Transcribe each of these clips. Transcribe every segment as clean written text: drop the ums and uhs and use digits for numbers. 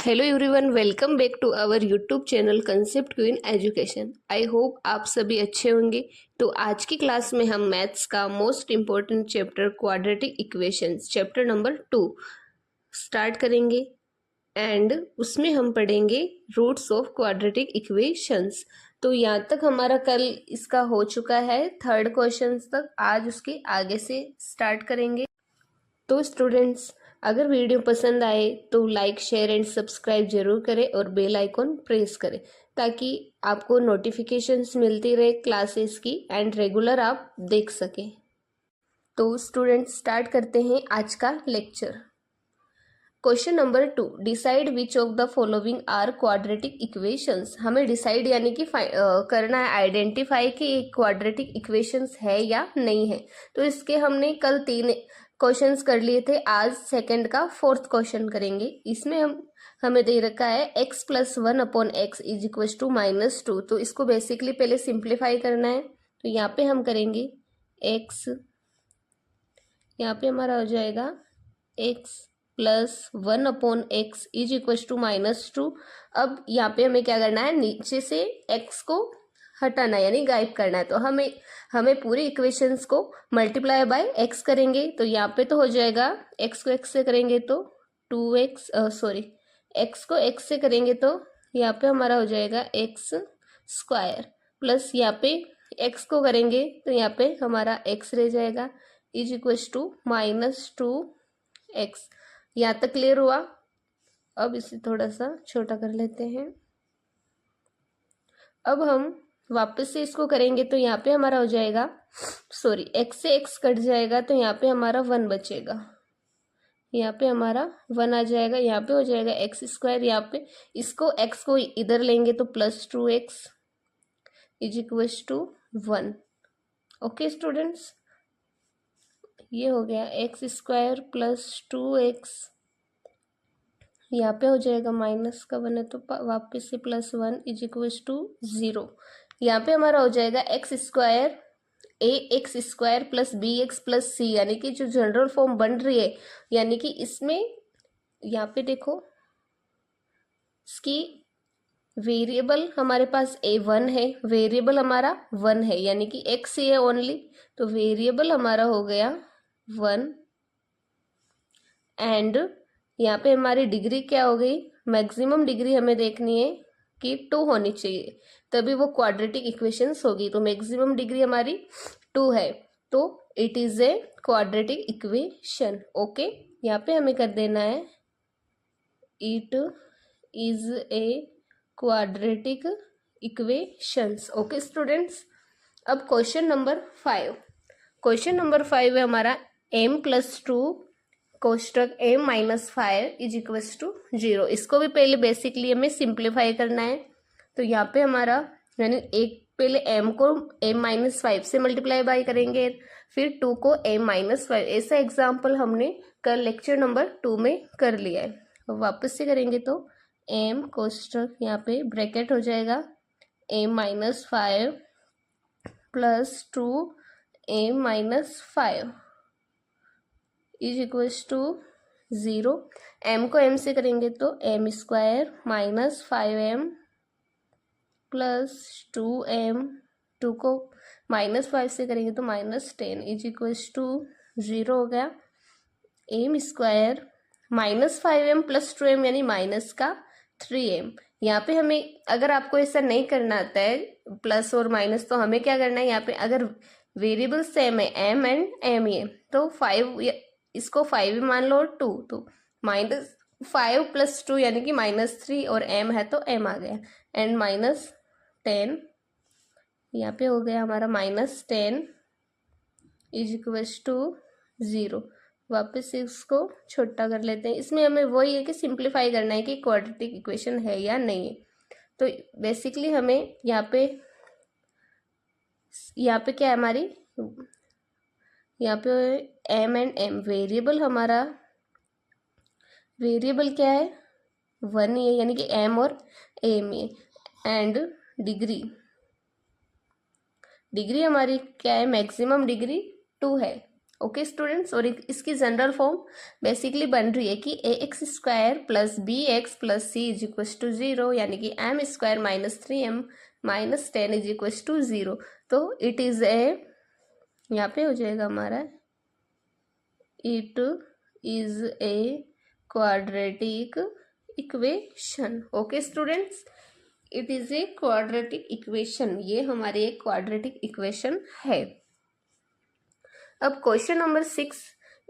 Hello everyone, welcome back to our YouTube channel concept queen education. I hope आप सभी अच्छे होंगे। तो आज की क्लास में हम मैथ्स का most important chapter quadratic equations chapter number 2 start करेंगे एंड उसमें हम पढ़ेंगे रूट्स ऑफ क्वाड्रेटिक इक्वेशंस। तो यहाँ तक हमारा कल इसका हो चुका है, थर्ड क्वेश्चन तक। आज उसके आगे से स्टार्ट करेंगे। तो स्टूडेंट्स, अगर वीडियो पसंद आए तो लाइक शेयर एंड सब्सक्राइब जरूर करें और बेल आइकॉन प्रेस करें ताकि आपको नोटिफिकेशंस मिलती रहे क्लासेस की एंड रेगुलर आप देख सकें। तो स्टूडेंट्स, स्टार्ट करते हैं आज का lecture. Question number 2, decide which of the following are quadratic equations. हमें डिसाइड यानी कि करना है, आइडेंटिफाई कि एक क्वाड्रेटिक इक्वेशंस है या नहीं है। तो इसके हमने कल 3 क्वेश्चंस कर लिए थे, आज सेकंड का 4th क्वेश्चन करेंगे। इसमें हमें दे रखा है x + 1/x is equal to -2। तो इसको बेसिकली पहले सिंप्लीफाई करना है। तो यहाँ पे हम करेंगे x, यहाँ पे हमारा हो जाएगा x + 1/x is equal to -2। अब यहाँ पे हमें क्या करना है, नीचे से x को हटाना है यानी गायब करना है। तो हमें पूरी इक्वेशंस को मल्टीप्लाई बाय x करेंगे। तो यहाँ पे तो हो जाएगा, x को x से करेंगे तो 2x, x को x से करेंगे तो यहाँ पे हमारा हो जाएगा x² प्लस यहाँ पे x को करेंगे तो यहाँ पे हमारा x रह जाएगा इज इक्वल टू -2x। यहाँ तक क्लियर हुआ। अब इसे थोड़ा सा छोटा कर लेते हैं। अब हम वापस से इसको करेंगे तो यहाँ पे हमारा हो जाएगा, x से x कट जाएगा तो यहाँ पे हमारा 1 बचेगा। यहाँ पे हमारा 1 आ जाएगा, यहाँ पे हो जाएगा x²। यहाँ पे इसको x को इधर लेंगे तो +2x is equal to 1। Okay students, ये हो गया x² + 2x। यहाँ पे हो जाएगा माइनस का 1 है तो वापस से +1 इज इक्वल टू 0। यहाँ पे हमारा हो जाएगा x² ax² + bx + c, यानी कि जो जनरल फॉर्म बन रही है, यानी कि इसमें यहाँ पे देखो इसकी वेरिएबल हमारे पास a1 है, वेरिएबल हमारा 1 है यानी कि x ही है ओनली। तो वेरिएबल हमारा हो गया 1 एंड यहाँ पे हमारी डिग्री क्या हो गई, मैक्सिमम डिग्री हमें देखनी है कि 2 होनी चाहिए तभी वो क्वाड्रेटिक इक्वेशंस होगी। तो मैक्सिमम डिग्री हमारी 2 है तो it is a quadratic equation. Okay, यहाँ पे हमें कर देना है it is a quadratic equations. Okay students, अब क्वेश्चन नंबर 5। क्वेश्चन नंबर 5 है हमारा m + 2 कोष्टक m - 5 इज इक्वल टू 0। इसको भी पहले बेसिकली हमें सिंप्लीफाई करना है। तो यहाँ पे हमारा यानी एक पहले m को m - 5 से मल्टीप्लाई बाय करेंगे, फिर 2 को m - 5। ऐसा एग्जाम्पल हमने कल लेक्चर नंबर 2 में कर लिया है। वापस से करेंगे तो m कोष्टक यहाँ पे ब्रैकेट हो जाएगा m - 5 + 2m - 5 is equal to 0। m को m से करेंगे तो m² - 5m + 2m, 2 को -5 से करेंगे तो -10 इज इक्वल टू 0 हो गया। m² -5m + 2m यानी माइनस का 3m। यहाँ पे हमें, अगर आपको ऐसा नहीं करना आता है प्लस और माइनस, तो हमें क्या करना है, यहाँ पे अगर वेरिएबल सेम है m एंड m ये, तो 5 इसको 5 मान लो और 2, तो -5 + 2 यानी कि -3 और m है तो m आ गया एंड -10। यहाँ पे हो गया हमारा -10 इज इक्वल टू 0। वापस से इसको छोटा कर लेते हैं। इसमें हमें वही है कि सिंप्लीफाई करना है कि क्वाड्रेटिक इक्वेशन है या नहीं है। तो बेसिकली हमें यहाँ पे क्या है हमारी, यहाँ पे m एंड m वेरिएबल, हमारा वेरिएबल क्या है 1 ही है यानी कि m और m है एंड डिग्री हमारी क्या है, मैक्सिमम डिग्री 2 है। ओके स्टूडेंट्स, और इसकी जनरल फॉर्म बेसिकली बन रही है कि A x square plus B x plus C is equals to 0, यानी कि M square minus 3m minus 10 is equals to 0। तो इट इज ए, यहाँ पे हो जाएगा हमारा it is a quadratic equation. Okay students, it is a quadratic equation, ये हमारी एक क्वाड्रेटिक इक्वेशन है। अब क्वेश्चन नंबर 6,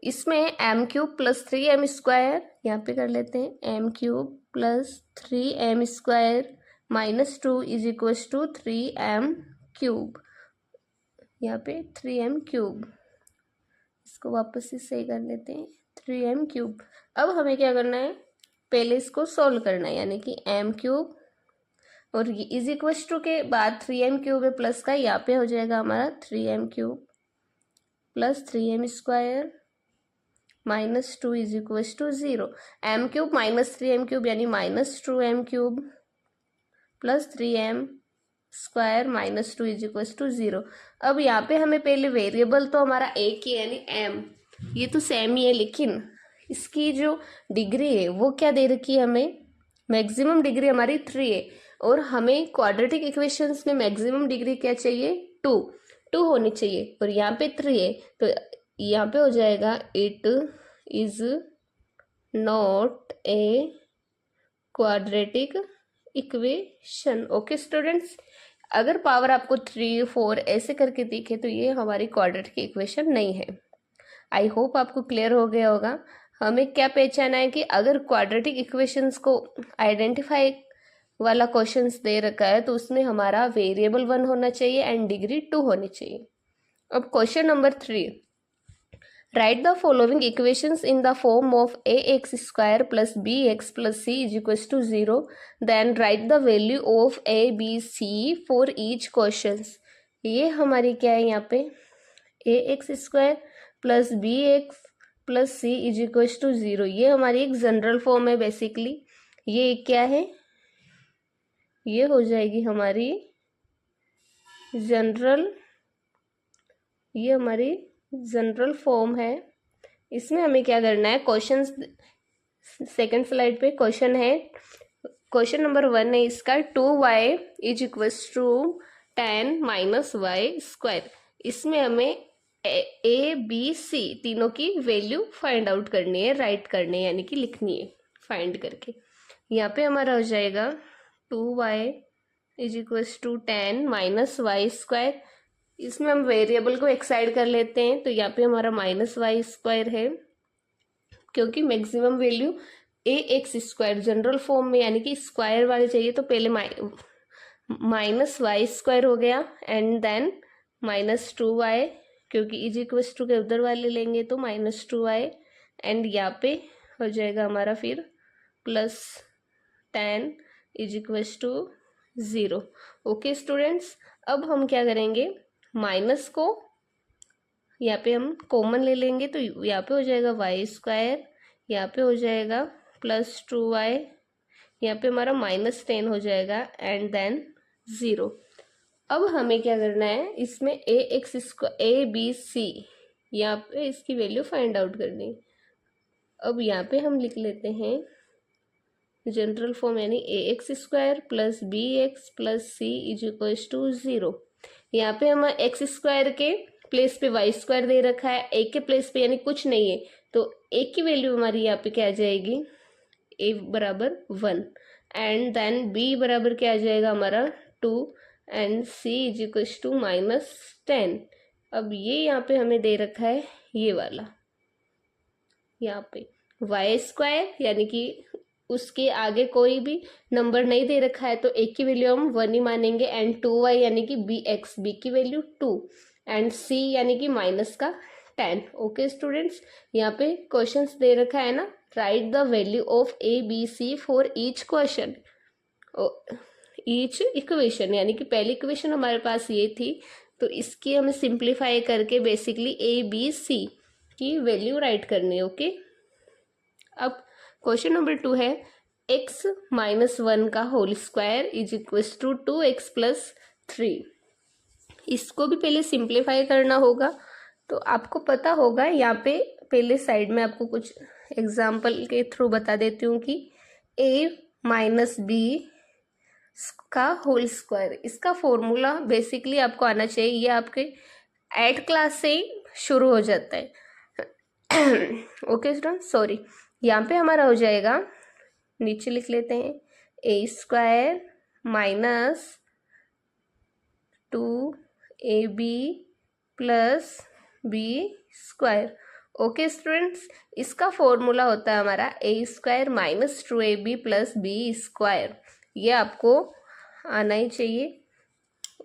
इसमें M cube plus 3m square, यहाँ पे कर लेते हैं m cube plus 3m square minus 2 is equal to 3m cube, यहाँ पे 3m क्यूब, इसको वापस से सही कर लेते हैं 3m क्यूब। अब हमें क्या करना है, पहले इसको सॉल्व करना है, यानी कि m क्यूब और ये इज इक्वल टू के बाद 3m क्यूब है प्लस का, यहाँ पे हो जाएगा हमारा 3m cube plus 3m square minus 2 is equal to 0। m cube minus 3m cube यानी minus 2m cube plus 3m square minus 2 is equal to 0। अब यहाँ पे हमें पहले वेरिएबल तो हमारा एक ही है, यानी m, ये तो सेम ही है, लेकिन इसकी जो डिग्री है वो क्या दे रखी है हमें, मैक्सिमम डिग्री हमारी 3 है, और हमें क्वाड्रेटिक इक्वेशंस में मैक्सिमम डिग्री क्या चाहिए, 2 होनी चाहिए, और यहाँ पे 3 है, तो यहाँ पे हो जाएगा it is not A quadratic equation. Okay students, अगर पावर आपको 3, 4 ऐसे करके दिखे तो ये हमारी क्वाड्रेटिक इक्वेशन नहीं है। आई होप आपको क्लियर हो गया होगा। हमें क्या पहचाना है कि अगर क्वाड्रेटिक इक्वेशंस को आइडेंटिफाई वाला क्वेश्चंस दे रखा है तो उसमें हमारा वेरिएबल 1 होना चाहिए एंड डिग्री 2 होनी चाहिए। अब question number 3, write the following equations in the form of a x square plus B x plus C is equal to 0, then write the value of a b c for each questions. ये हमारी क्या है, यहाँ पे a x square plus B x plus C is equal to 0, ये हमारी एक general form है बेसिकली। ये क्या है, ये हो जाएगी हमारी जनरल, ये हमारी जनरल फॉर्म है। इसमें हमें क्या करना है, क्वेश्चन सेकंड स्लाइड पे क्वेश्चन है, क्वेश्चन नंबर 1 है इसका, 2y is equals to 10 minus y square. इसमें हमें ए बी सी तीनों की वैल्यू फाइंड आउट करनी है, राइट करनी है, यानी कि लिखनी है फाइंड करके। यहाँ पे हमारा हो जाएगा 2y is equals to 10 minus y square. इसमें हम वेरिएबल को एक साइड कर लेते हैं, तो यहाँ पे हमारा माइनस वाई स्क्वायर है, क्योंकि मैक्सिमम वैल्यू ए एक्स स्क्वायर जनरल फॉर्म में, यानी कि स्क्वायर वाले चाहिए, तो पहले माइनस वाई स्क्वायर हो गया एंड देन माइनस 2y, क्योंकि इज इक्वल्स टू के उधर वाले लेंगे तो माइनस 2y, एंड यहाँ पे हो जाएगा हमारा फिर plus 10 is equals to 0। Okay students, अब हम क्या करेंगे, माइनस को यहाँ पे हम कॉमन ले लेंगे, तो यहाँ पे हो जाएगा वाई स्क्वायर, यहाँ पे हो जाएगा प्लस 2y, यहाँ पे हमारा माइनस 10 हो जाएगा एंड देन 0। अब हमें क्या करना है, इसमें a x square a b c, यहाँ पे इसकी वैल्यू फाइंड आउट करनी है। अब यहाँ पे हम लिख लेते हैं जनरल फॉर्म, यानी a x square plus B x plus C is equal to 0। यहाँ पे हम एक्स स्क्वायर के प्लेस पे वाई स्क्वायर दे रखा है, ए के प्लेस पे यानी कुछ नहीं है, तो ए की वैल्यू हमारी यहाँ पे क्या आ जाएगी, ए बराबर 1 एंड देन बी बराबर क्या आ जाएगा हमारा 2 and c is equal to minus 10। अब ये यहाँ पे हमें दे रखा है ये वाला, यहाँ पे वाई स्क्वायर, यानी कि उसके आगे कोई भी नंबर नहीं दे रखा है, तो एक की वैल्यू हम 1 ही मानेंगे, एंड 2y यानी कि बी एक्स, बी की वैल्यू 2 एंड c यानी कि माइनस का 10। ओके स्टूडेंट्स, यहाँ पे क्वेश्चंस दे रखा है ना, right the value of a b c for each question, each equation, यानी कि पहली इक्वेशन हमारे पास ये थी, तो इसकी हमें सिंप्लीफाई करके बेसिकली ए बी सी की वैल्यू राइट करनी है। ओके, अब क्वेश्चन नंबर 2 है, x माइनस 1 का whole square is equal to 2x plus 3। इसको भी पहले सिंप्लीफाई करना होगा, तो आपको पता होगा, यहाँ पे पहले साइड में आपको कुछ एग्जाम्पल के थ्रू बता देती हूँ कि a माइनस बी का होल स्क्वायर, इसका फॉर्मूला बेसिकली आपको आना चाहिए। ये आपके 8th क्लास से ही शुरू हो जाता है। ओके स्टूडेंट, सॉरी, यहाँ पे हमारा हो जाएगा, नीचे लिख लेते हैं, a square minus 2ab plus b square. Okay students, इसका फॉर्मूला होता है हमारा a square minus 2ab plus b square. ये आपको आना ही चाहिए,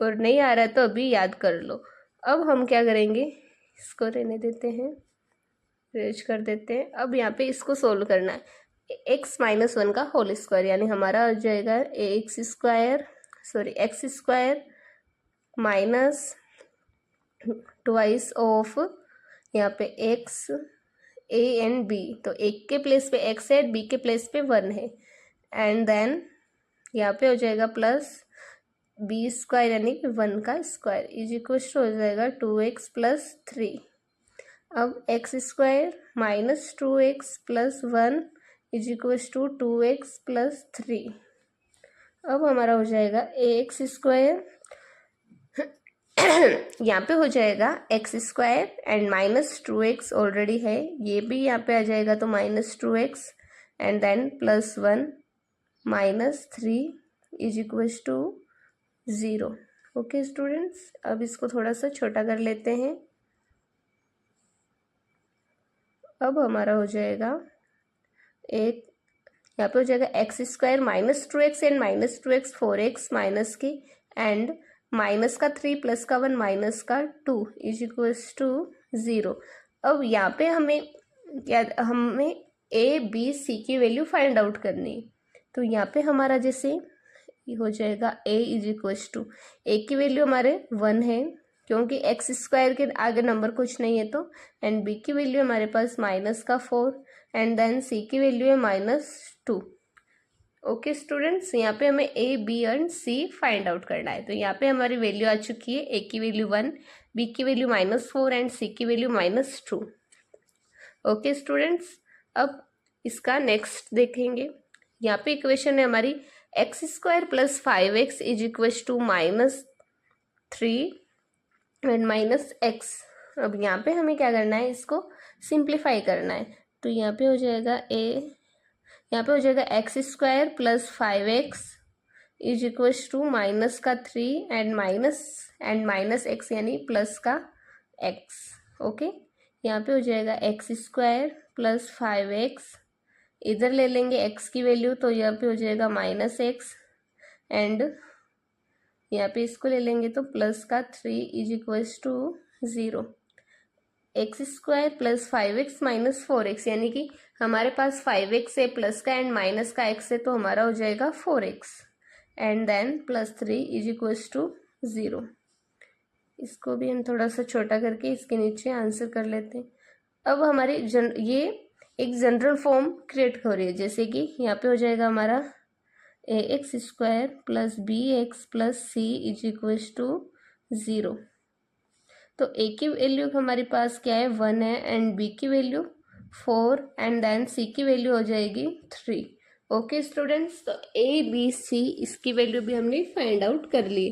और नहीं आ रहा है तो अभी याद कर लो। अब हम क्या करेंगे, इसको रहने देते हैं, रेज कर देते हैं। अब यहाँ पे इसको सोल्व करना है, x माइनस 1 का होल स्क्वायर, यानी हमारा हो जाएगा x square minus twice of, यहाँ पे x a एंड b, तो एक के प्लेस पे x है, b के प्लेस पे 1 है, एंड देन यहाँ पे हो जाएगा प्लस बी स्क्वायर यानी कि 1 का स्क्वायर इज इक्वल टू हो जाएगा 2x प्लस 3। अब x square minus 2x plus 1 is equal to 2x plus 3। अब हमारा हो जाएगा एक्स स्क्वायर, यहाँ पे हो जाएगा x square and minus 2x already है, ये भी यहाँ पे आ जाएगा तो minus 2x and then plus 1 minus 3 is equal to 0। Okay students, अब इसको थोड़ा सा छोटा कर लेते हैं। अब हमारा हो जाएगा एक, यहाँ पे हो जाएगा x square minus 2x and minus 2x 4x minus की, एंड माइनस का 3 प्लस का 1 माइनस का 2 इज इक्वल्स टू 0। अब यहाँ पे हमें ए बी सी की वैल्यू फाइंड आउट करनी है। तो यहाँ पे हमारा जैसे हो जाएगा a इज इक्वल्स टू, ए की वैल्यू हमारे 1 है क्योंकि एक्स स्क्वायर के आगे नंबर कुछ नहीं है तो, एंड b की वैल्यू हमारे पास माइनस का 4 एंड देन c की वैल्यू है माइनस 2। ओके स्टूडेंट्स, यहाँ पे हमें a b and c find out करना है। तो यहाँ पे हमारी वैल्यू आ चुकी है, a की वैल्यू 1, b की वैल्यू माइनस 4 एंड c की वैल्यू माइनस 2। ओके स्टूडेंट्स, अब इसका नेक्स्ट देखेंगे। यहाँ पे इक्वेशन है हमारी x square plus 5x is equal to minus 3 and minus x। अब यहाँ पे हमें क्या करना है, इसको सिंप्लीफाई करना है। तो यहाँ पे हो जाएगा यहाँ पे हो जाएगा x square plus 5x is equal to minus का 3 एंड माइनस x यानी प्लस का x। ओके, यहाँ पे हो जाएगा एक्स स्क्वायर प्लस 5x, इधर ले लेंगे x की वैल्यू तो यहाँ पे हो जाएगा माइनस x, एंड यहाँ पे इसको ले लेंगे तो प्लस का 3 is equals to 0। X square plus 5x minus 4x, यानी कि हमारे पास 5x है प्लस का एंड माइनस का x है, तो हमारा हो जाएगा 4x and then plus 3 is equals to 0। इसको भी हम थोड़ा सा छोटा करके इसके नीचे आंसर कर लेते हैं। अब हमारी ये एक जनरल फॉर्म क्रिएट हो रही है, जैसे कि यहाँ पे हो जाएगा हमारा a x square plus B x plus C is equals to 0। तो ए की वैल्यू हमारे पास क्या है, 1 है, एंड बी की वैल्यू 4 एंड देन सी की वैल्यू हो जाएगी 3। ओके स्टूडेंट्स, तो ए बी सी इसकी वैल्यू भी हमने फाइंड आउट कर ली।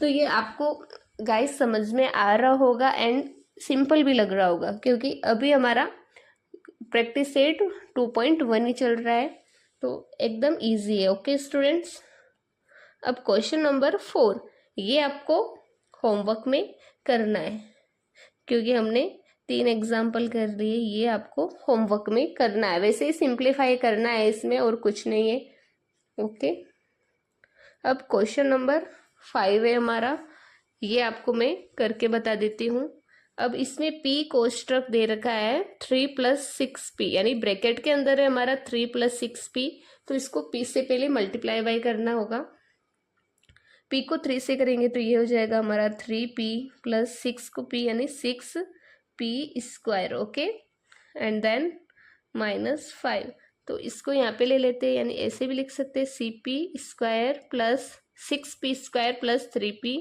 तो ये आपको गाइस समझ में आ रहा होगा एंड सिंपल भी लग रहा होगा, क्योंकि अभी हमारा प्रैक्टिस सेट 2.1 ही चल रहा है, तो एकदम इजी है। ओके स्टूडेंट्स, अब क्वेश्चन नंबर 4, ये आपको होमवर्क में करना है, क्योंकि हमने 3 एग्जाम्पल कर लिए, ये आपको होमवर्क में करना है। वैसे ही सिंप्लीफाई करना है इसमें, और कुछ नहीं है। ओके, अब क्वेश्चन नंबर 5 है हमारा, ये आपको मैं करके बता देती हूँ। अब इसमें p कोष्ठक दे रखा है 3 प्लस 6p, यानी ब्रैकेट के अंदर है हमारा 3 प्लस 6p, तो इसको p से पहले मल्टीप्लाई बाई करना होगा। p को 3 से करेंगे तो ये हो जाएगा हमारा 3p प्लस 6 को p यानी 6p square. Okay, and then minus 5, तो इसको यहाँ पे ले लेते हैं, यानी ऐसे भी लिख सकते हैं cp square plus 6p square plus 3p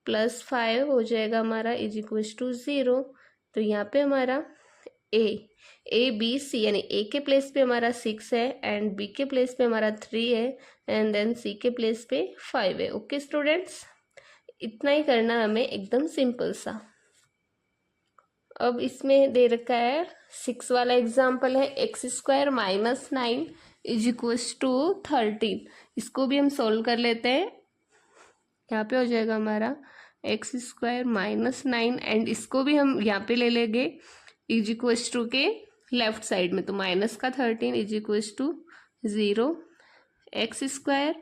plus 5 हो जाएगा हमारा इज इक्वल्स टू 0। तो यहाँ पे हमारा ए बी सी यानी ए के प्लेस पे हमारा 6 है एंड बी के प्लेस पे हमारा 3 है एंड देन सी के प्लेस पे 5 है। ओके स्टूडेंट्स, इतना ही करना हमें, एकदम सिंपल सा। अब इसमें दे रखा है 6 वाला एग्जाम्पल है, x square minus 9 is equals to 13। इसको भी हम सोल्व कर लेते हैं। यहाँ पे हो जाएगा हमारा एक्स स्क्वायर माइनस 9 एंड इसको भी हम यहाँ पे ले लेंगे इज इक्वल्स टू के लेफ्ट साइड में, तो माइनस का 13 is equals to 0। X square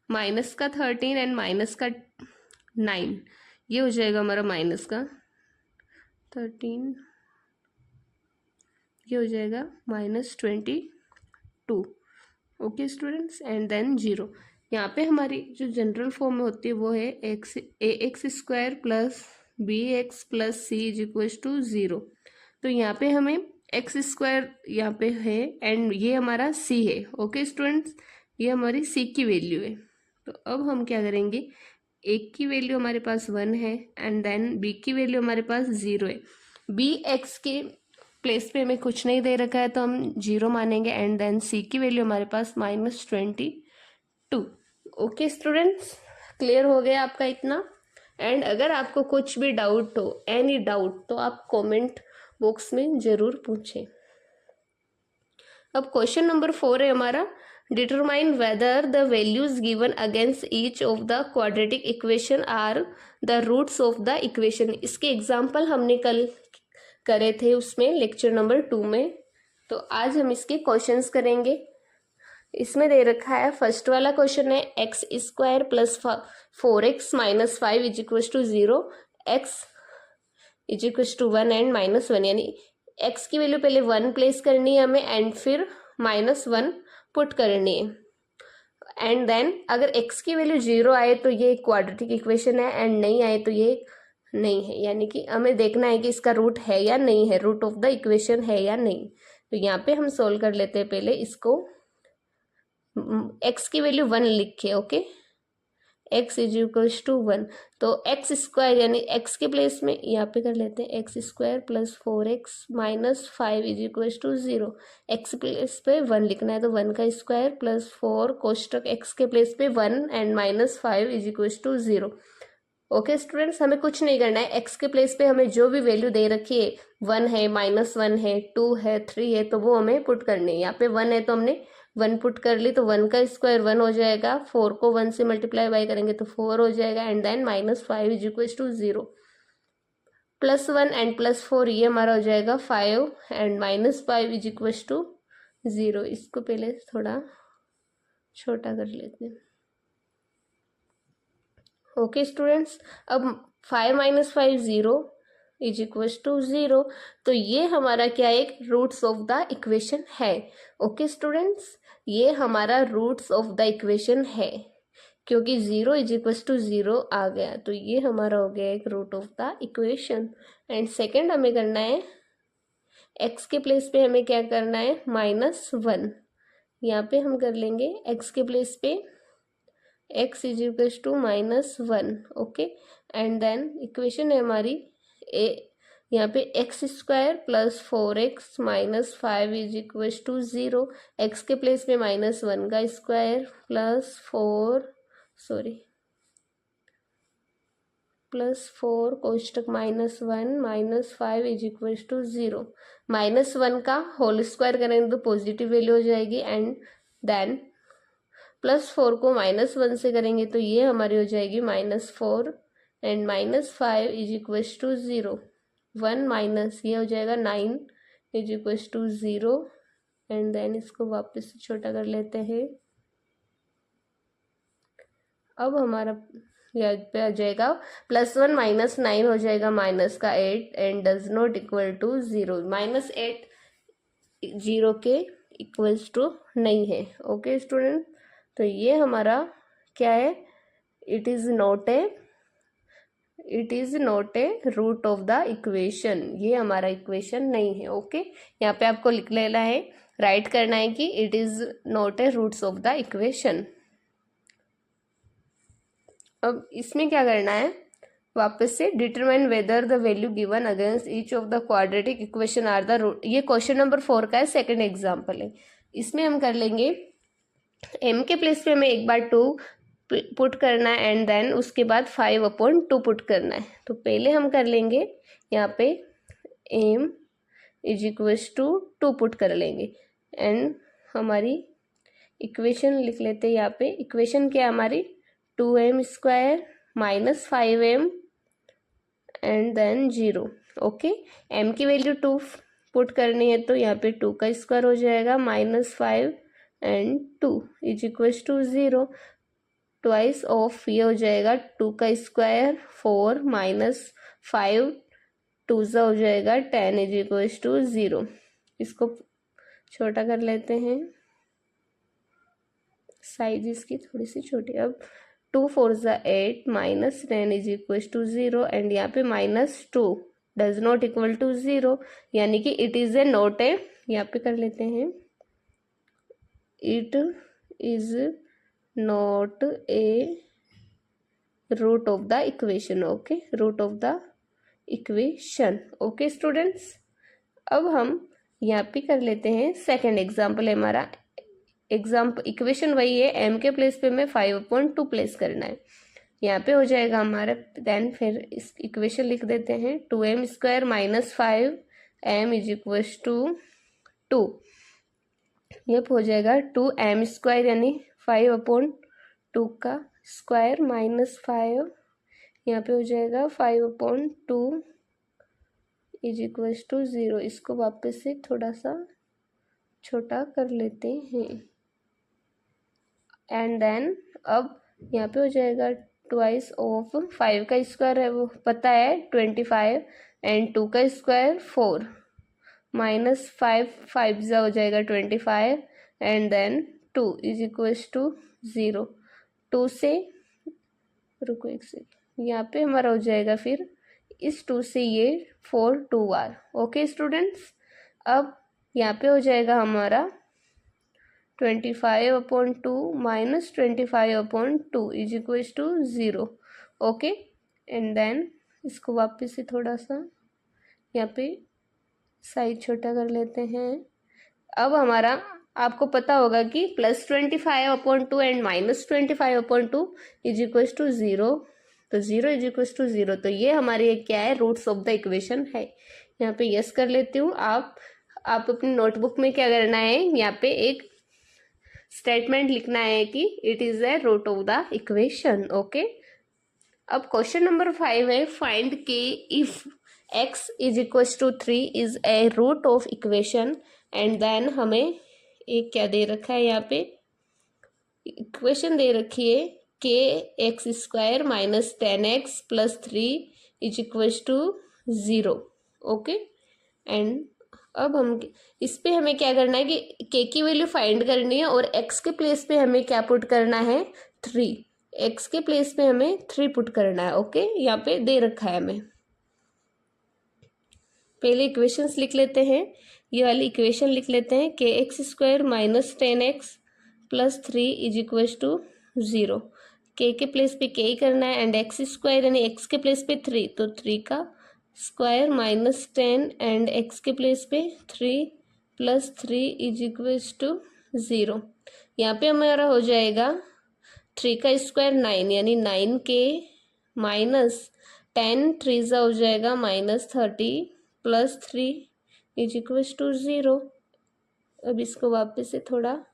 minus का 13 एंड माइनस का 9, ये हो जाएगा हमारा माइनस का 13, ये हो जाएगा -22। Okay students, and then 0। यहाँ पे हमारी जो जनरल फॉर्म में होती है वो है x square plus B x plus C is equals to 0। तो यहाँ पे हमें एक्स स्क्वायर यहाँ पे है एंड ये हमारा सी है। ओके स्टूडेंट्स, ये हमारी सी की वैल्यू है। तो अब हम क्या करेंगे, एक की वैल्यू हमारे पास 1 है एंड देन बी की वैल्यू हमारे पास 0 है। बी एक्स के प्लेस पे हमें कुछ नहीं दे रखा है तो हम 0 मानेंगे एंड देन सी की वैल्यू हमारे पास -22। ओके स्टूडेंट्स, क्लियर हो गया आपका इतना? एंड अगर आपको कुछ भी डाउट हो, एनी डाउट, तो आप कमेंट बॉक्स में ज़रूर पूछें। अब क्वेश्चन नंबर 4 है हमारा, determine whether the values given against each of the quadratic equation are the roots of the equation. इसके एग्जाम्पल हमने कल करे थे उसमें लेक्चर नंबर 2 में, तो आज हम इसके क्वेश्चंस करेंगे। इसमें दे रखा है, फर्स्ट वाला क्वेश्चन है x square plus 4x minus 5 is equals to 0, x is equals to 1 and -1, यानी x की वैल्यू पहले 1 प्लेस करनी है हमें एंड फिर -1 पुट करनी है। एंड देन अगर x की वैल्यू 0 आए तो ये क्वाड्रेटिक इक्वेशन है एंड नहीं आए तो ये नहीं है, यानी कि हमें देखना है कि इसका रूट है या नहीं है, रूट ऑफ द इक्वेशन है या नहीं। तो यहाँ पे हम सोल्व कर लेते हैं पहले इसको। x की वैल्यू 1 लिखे, okay, x is equals to 1, तो एक्स स्क्वायर यानी x के प्लेस में यहाँ पे कर लेते हैं x square plus 4x minus 5 is equals to 0। X place पे 1 लिखना है तो 1 का स्क्वायर प्लस 4 कोष्टक x के प्लेस पे 1 and -5 is equals to 0। Okay students, हमें कुछ नहीं करना है, x के प्लेस पे हमें जो भी वैल्यू दे रखी है, 1 है, -1 है, 2 है, 3 है, तो वो हमें पुट करनी है। यहाँ पे 1 है तो हमने 1 पुट कर ली, तो 1 का स्क्वायर 1 हो जाएगा, 4 को 1 से मल्टीप्लाई बाई करेंगे तो 4 हो जाएगा and then -5 is equals to 0। +1 एंड +4 ये हमारा हो जाएगा 5 एंड -5 इज इक्वल्स टू 0। इसको पहले थोड़ा छोटा कर लेते हैं। ओके स्टूडेंट्स, अब 5 - 5 0 इज इक्वल्स टू 0, तो ये हमारा क्या है, एक रूट्स ऑफ द इक्वेशन है। ओके स्टूडेंट्स, ये हमारा रूट्स ऑफ द इक्वेशन है, क्योंकि 0 इज इक्वल्स टू 0 आ गया, तो ये हमारा हो गया एक root of the equation. And second हमें करना है, x के प्लेस पे हमें क्या करना है, -1, यहाँ पे हम कर लेंगे x के प्लेस पे x is equals to -1, okay, and then equation है हमारी यहाँ पे x square plus 4x minus 5 is equals to 0। X के प्लेस में -1 का स्क्वायर +4 कोष्टक -1 -5 इज इक्वल्स टू 0। -1 का होल स्क्वायर करेंगे तो पॉजिटिव वैल्यू हो जाएगी एंड देन +4 को -1 से करेंगे तो ये हमारी हो जाएगी -4 and -5 is equals to 0। 1 minus ये हो जाएगा 9 is equals to 0 and then इसको वापस से छोटा कर लेते हैं। अब हमारा यहाँ पे आ जाएगा +1 - 9 हो जाएगा -8 and does not equal to 0। -8 0 के इक्वल्स टू नहीं है। ओके स्टूडेंट, तो ये हमारा क्या है, it is not a root of the equation, ये हमारा इक्वेशन नहीं है। ओके, यहाँ पे आपको लिख लेना है, राइट करना है कि it is not a roots of the equation. अब इसमें क्या करना है, वापस से determine whether the value given against each of the quadratic equation are the root. ये क्वेश्चन नंबर 4 का है, सेकंड एग्जांपल है। इसमें हम कर लेंगे m के प्लेस पे हमें एक बार 2 पुट करना है एंड देन उसके बाद 5/2 पुट करना है। तो पहले हम कर लेंगे यहाँ पे m is equals to 2 put कर लेंगे एंड हमारी इक्वेशन लिख लेते हैं। यहाँ पे इक्वेशन क्या है हमारी, 2m² minus 5m and then 0। Okay, m की वैल्यू 2 पुट करनी है तो यहाँ पे 2 का स्क्वायर हो जाएगा -5 and 2 is equals to 0। Twice of ये हो जाएगा 2 का स्क्वायर 4 -5 2 सा हो जाएगा 10 इज इक्वल्स टू 0। इसको छोटा कर लेते हैं, साइज इसकी थोड़ी सी छोटी। अब 2 4 8 -10 इज इक्वल्स टू 0 एंड यहाँ पे -2 डज नॉट इक्वल टू 0, यानी कि it is a not a, यहाँ पे कर लेते हैं it is not a root of the equation. Okay, root of the equation. Okay students, अब हम यहाँ पे कर लेते हैं सेकेंड एग्जाम्पल है हमारा। इक्वेशन वही है, m के प्लेस पे हमें 5/2 प्लेस करना है। यहाँ पे हो जाएगा हमारा, देन फिर इस इक्वेशन लिख देते हैं 2m² minus 5m is equals to 2। ये हो जाएगा 2m² यानी 5/2 का स्क्वायर माइनस 5, यहाँ पे हो जाएगा 5/2 इज इक्वल्स टू 0। इसको वापस से थोड़ा सा छोटा कर लेते हैं एंड देन अब यहाँ पे हो जाएगा ट्वाइस ऑफ 5 का स्क्वायर है वो पता है 25 एंड 2 का स्क्वायर 4 -5 5 जा हो जाएगा 25 and then 2 is equals to 0। 2 से रुको एक सेकंड, यहाँ पे हमारा हो जाएगा फिर इस 2 से ये 4 2 r। ओके स्टूडेंट्स, अब यहाँ पे हो जाएगा हमारा 25/2 minus 25/2 is equals to 0। Okay, and then इसको वापस से थोड़ा सा यहाँ पे साइज छोटा कर लेते हैं। अब हमारा आपको पता होगा कि +25/2 एंड -25/2 इज इक्वल्स टू 0, तो 0 इज इक्वल्स टू 0। तो ये हमारी क्या है, रूट्स ऑफ द इक्वेशन है। यहाँ पे यस कर लेती हूँ। आप अपनी नोटबुक में क्या करना है, यहाँ पे एक स्टेटमेंट लिखना है कि it is a root of the equation. Okay, अब क्वेश्चन नंबर 5 है, find k if x is equals to 3 is a root of equation and then हमें एक क्या दे रखा है, यहाँ पे इक्वेशन दे रखी है kx² minus 10x plus 3 is equals to 0। Okay, and अब हम इस पे हमें क्या करना है कि k की वैल्यू फाइंड करनी है और x के प्लेस पे हमें क्या पुट करना है, 3। x के प्लेस पे हमें 3 पुट करना है। ओके, यहाँ पे दे रखा है हमें। पहले इक्वेशंस लिख लेते हैं, ये वाली इक्वेशन लिख लेते हैं kx² minus 10x plus 3 is equals to 0। k के प्लेस पे k ही करना है एंड x² यानी x के प्लेस पे 3, तो 3 का स्क्वायर माइनस 10 एंड x के प्लेस पे 3 प्लस 3 इज इक्वल्स टू 0। यहाँ पे हमारा हो जाएगा 3 का स्क्वायर 9 यानी 9k माइनस 10 3 सा हो जाएगा -30 प्लस 3 इज इक्वल्स टू 0। अब इसको वापस से थोड़ा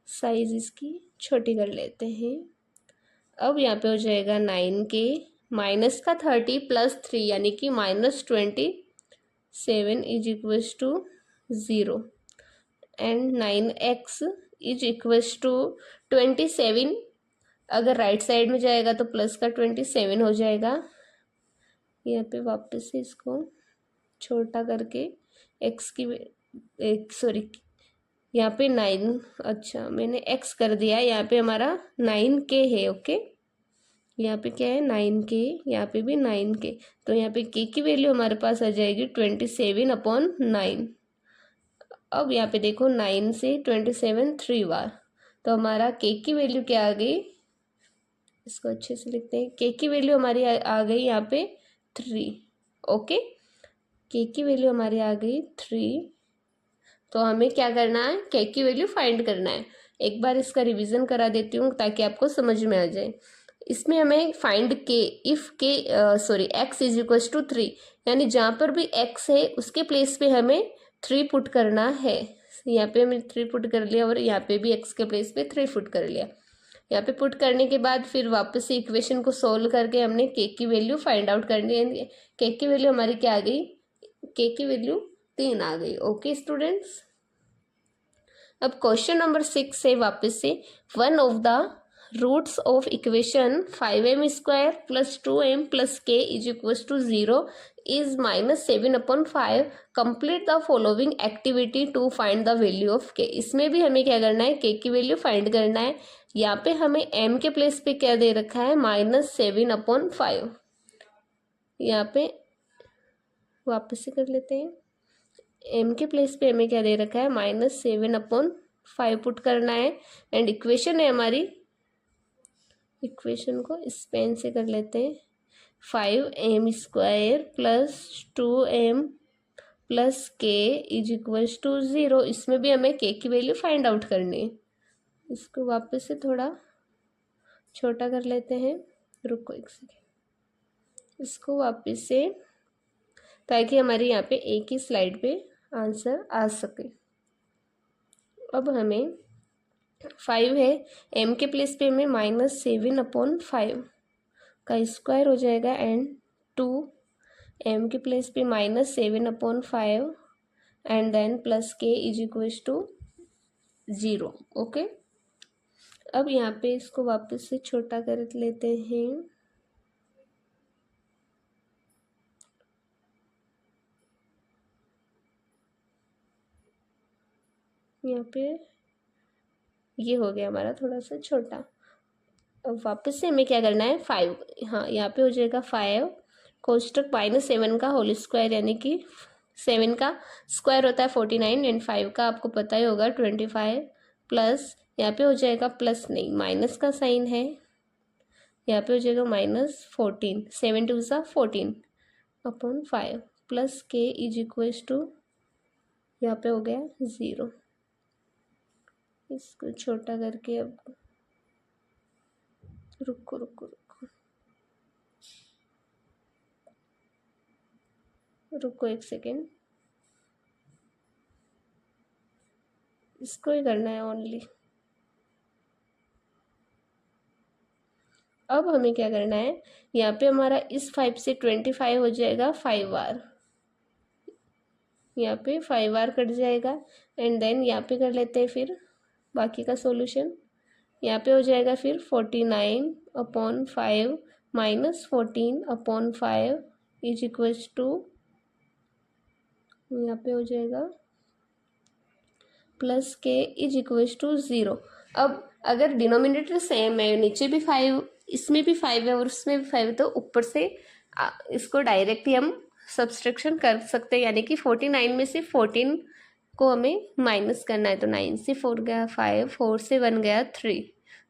साइज इसकी छोटी कर लेते हैं। अब यहाँ पे हो जाएगा 9k माइनस का 30 प्लस 3 यानी कि -27 is equals to 0 and 9x is equals to 27। अगर राइट साइड में जाएगा तो प्लस का 27 हो जाएगा। यहाँ पे वापस से इसको छोटा करके x की सॉरी यहाँ पे 9, अच्छा मैंने x कर दिया, यहाँ पे हमारा 9k है। ओके, यहाँ पे क्या है 9k, यहाँ पे भी 9k, तो यहाँ पे k की वैल्यू हमारे पास आ जाएगी 27/9। अब यहाँ पे देखो 9 से 27 3 बार, तो हमारा k की वैल्यू क्या आ गई इसको अच्छे से लिखते हैं। के की वैल्यू हमारी आ गई यहाँ पे 3। ओके, के की वैल्यू हमारी आ गई 3। तो हमें क्या करना है, के की वैल्यू फाइंड करना है। एक बार इसका रिवीजन करा देती हूँ ताकि आपको समझ में आ जाए। इसमें हमें फाइंड के इफ के एक्स इज इक्वल टू 3, यानी जहाँ पर भी एक्स है उसके प्लेस पे हमें 3 पुट करना है। यहाँ पे हमने 3 पुट कर लिया और यहाँ पे भी एक्स के प्लेस पे 3 पुट कर लिया। यहाँ पे पुट करने के बाद फिर वापस से इक्वेशन को सोल्व करके हमने के की वैल्यू फाइंड आउट करनी है। के की वैल्यू हमारी क्या आ गई, के की वैल्यू 3 आ गई। ओके स्टूडेंट्स, अब क्वेश्चन नंबर 6 है वापस से, one of the roots of equation 5m² + 2m + k is equal to 0 is -7/5। Complete the following activity to find the value of k। इसमें भी हमें क्या करना है, k की वैल्यू फाइंड करना है। यहाँ पे हमें m के प्लेस पे क्या दे रखा है, -7/5। यहाँ पे वापस से कर लेते हैं, m के प्लेस पे हमें क्या दे रखा है, -7/5 पुट करना है। एंड इक्वेशन है हमारी, इक्वेशन को इस पेन से कर लेते हैं, 5m² + 2m + k is equal to 0। इसमें भी हमें k की वैल्यू फाइंड आउट करनी है। इसको वापस से थोड़ा छोटा कर लेते हैं, रुको एक सेकेंड, इसको वापस से, ताकि हमारे यहाँ पे एक ही स्लाइड पे आंसर आ सके। अब हमें 5 है, m के प्लेस पे हमें -7/5 का स्क्वायर हो जाएगा एंड 2 m के प्लेस पे -7/5 and then plus k is equal to 0। Okay, अब यहाँ पे इसको वापस से छोटा कर लेते हैं। यहाँ पे ये हो गया हमारा थोड़ा सा छोटा। अब वापस से हमें क्या करना है, 5, हाँ यहाँ पे हो जाएगा 5 कोष्टक -7 का होल स्क्वायर, यानी कि 7 का स्क्वायर होता है 49 एंड 5 का आपको पता ही होगा 25, प्लस यहाँ पे हो जाएगा प्लस नहीं माइनस का साइन है, यहाँ पे हो जाएगा -14, 7 2 14/5 plus k is equal to, यहाँ पे हो गया 0। इसको छोटा करके अब रुको रुको रुको रुको एक सेकेंड, इसको ही करना है ओनली। अब हमें क्या करना है, यहाँ पे हमारा इस 5 से 25 हो जाएगा 5 बार, यहाँ पे 5 बार कट जाएगा एंड देन यहाँ पे कर लेते हैं फिर बाकी का सॉल्यूशन। यहाँ पे हो जाएगा फिर 49/5 -14/5 इज इक्वल टू, यहाँ पे हो जाएगा plus k is equal to 0। अब अगर डिनोमिनेटर सेम है, नीचे भी 5, इसमें भी 5 है और उसमें भी 5 है, तो ऊपर से इसको डायरेक्टली हम सब्सट्रैक्शन कर सकते हैं, यानी कि 49 में से 14 को हमें माइनस करना है। तो 9 से 4 गया 5, 4 से 1 गया 3,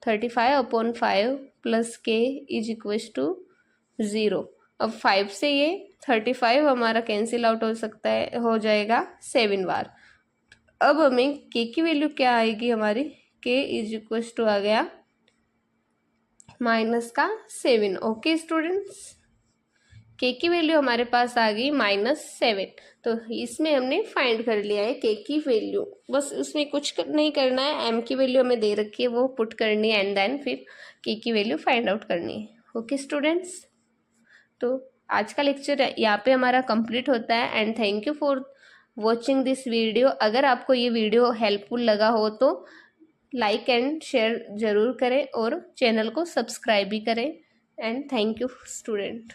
35/5 plus k is equal to 0। अब 5 से ये 35 हमारा कैंसिल आउट हो सकता है, हो जाएगा 7 बार। अब हमें k की वैल्यू क्या आएगी हमारी, k इज इक्वल टू आ गया -7। ओके स्टूडेंट्स, k की वैल्यू हमारे पास आ गई -7। तो इसमें हमने फाइंड कर लिया है k की वैल्यू, बस उसमें कुछ नहीं करना है, m की वैल्यू हमें दे रखी है वो पुट करनी है एंड देन फिर k की वैल्यू फाइंड आउट करनी है। ओके स्टूडेंट्स, तो आज का लेक्चर यहाँ पे हमारा कंप्लीट होता है and thank you for watching this video. अगर आपको ये वीडियो हेल्पफुल लगा हो तो लाइक एंड शेयर ज़रूर करें और चैनल को सब्सक्राइब भी करें एंड थैंक यू स्टूडेंट।